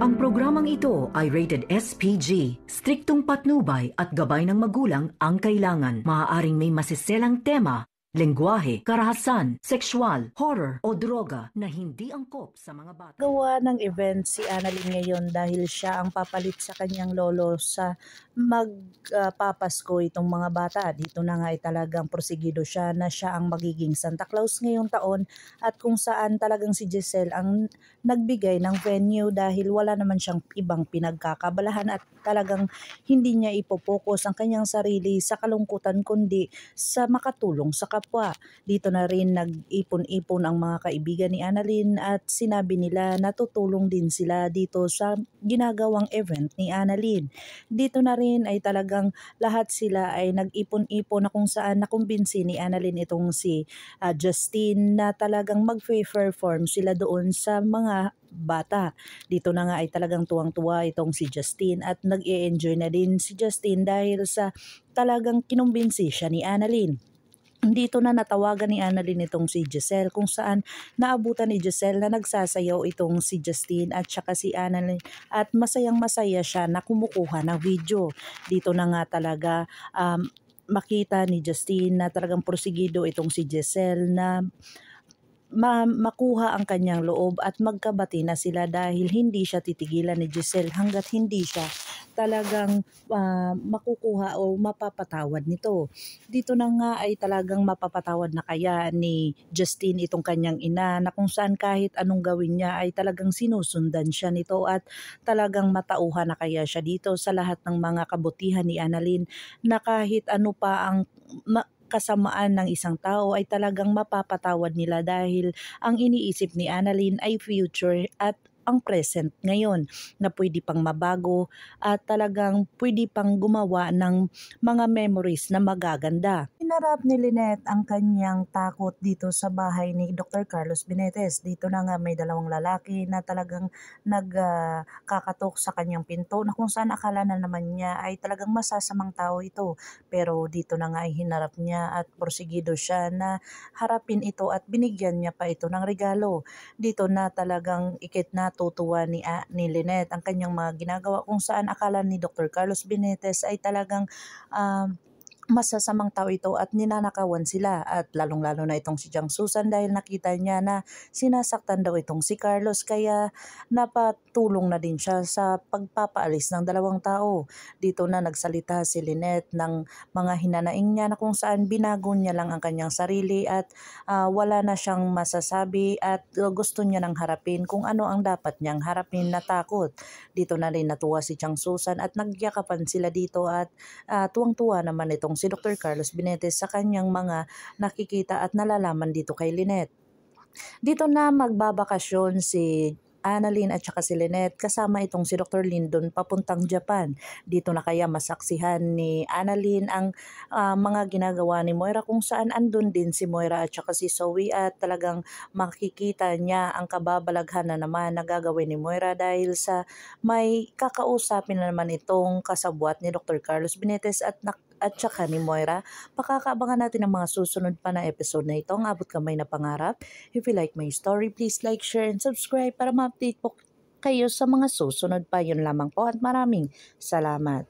Ang programang ito ay rated SPG. Striktong patnubay at gabay ng magulang ang kailangan. Maaaring may masiselang tema, lengguwahe, karahasan, sexual, horror o droga na hindi angkop sa mga bata. Gawa ng event si Annalyn ngayon dahil siya ang papalit sa kanyang lolo sa magpapasko itong mga bata. Dito na nga ay talagang prosigido siya na siya ang magiging Santa Claus ngayong taon at kung saan talagang si Giselle ang nagbigay ng venue dahil wala naman siyang ibang pinagkakabalahan at talagang hindi niya ipopokus ang kanyang sarili sa kalungkutan kundi sa makatulong sa kapwa. Dito na rin nag-ipon-ipon ang mga kaibigan ni Annalyn at sinabi nila na tutulong din sila dito sa ginagawang event ni Annalyn. Dito na rin ay talagang lahat sila ay nag-ipon-ipon na kung saan nakumbinsi ni Annalyn itong si Justine na talagang mag-perform sila doon sa mga bata. Dito na nga ay talagang tuwang-tuwa itong si Justine at nag-e-enjoy na din si Justine dahil sa talagang kinumbinsi siya ni Annalyn. Dito na natawagan ni Annalyn itong si Giselle kung saan naabutan ni Giselle na nagsasayaw itong si Justine at saka si Annalyn at masayang masaya siya na kumukuha ng video. Dito na nga talaga makita ni Justine na talagang prosigido itong si Giselle na makuha ang kanyang loob at magkabati na sila dahil hindi siya titigilan ni Giselle hanggat hindi siya talagang makukuha o mapapatawad nito. Dito na nga ay talagang mapapatawad na kaya ni Justine itong kanyang ina na kung saan kahit anong gawin niya ay talagang sinusundan siya nito at talagang matauhan na kaya siya dito sa lahat ng mga kabutihan ni Annalyn na kahit ano pa ang kasamaan ng isang tao ay talagang mapapatawad nila dahil ang iniisip ni Annalyn ay future at ang present ngayon na pwede pang mabago at talagang pwede pang gumawa ng mga memories na magaganda. Hinarap ni Lynette ang kanyang takot dito sa bahay ni Dr. Carlos Benitez. Dito na nga may dalawang lalaki na talagang nagkakatok sa kanyang pinto na kung saan akala na naman niya ay talagang masasamang tao ito. Pero dito na nga ay hinarap niya at porsigido siya na harapin ito at binigyan niya pa ito ng regalo. Dito na talagang natutuwa ni Lynette ang kanyang mga ginagawa kung saan akala ni Dr. Carlos Benitez ay talagang masasamang tao ito at ninanakawan sila at lalong-lalo na itong si Jang Susan dahil nakita niya na sinasaktan daw itong si Carlos kaya napatulong na din siya sa pagpapaalis ng dalawang tao. Dito na nagsalita si Lynette ng mga hinanaing niya na kung saan binago niya lang ang kanyang sarili at wala na siyang masasabi at gusto niya nang harapin kung ano ang dapat niyang harapin na takot. Dito na rin natuwa si Jang Susan at nagyakapan sila dito at tuwang-tuwa naman itong si Dr. Carlos Benitez sa kanyang mga nakikita at nalalaman dito kay Lynette. Dito na magbabakasyon si Annalyn at saka si Lynette kasama itong si Dr. Lyndon papuntang Japan. Dito na kaya masaksihan ni Annalyn ang mga ginagawa ni Moira kung saan andun din si Moira at saka si Zoe at talagang makikita niya ang kababalaghan na naman na gagawin ni Moira dahil sa may kakausapin na naman itong kasabwat ni Dr. Carlos Benitez at saka ni Moira. Pakakaabangan natin ang mga susunod pa na episode na ito. Ang abot kamay na pangarap. If you like my story, please like, share, and subscribe para ma-update po kayo sa mga susunod pa. Yun lamang po at maraming salamat.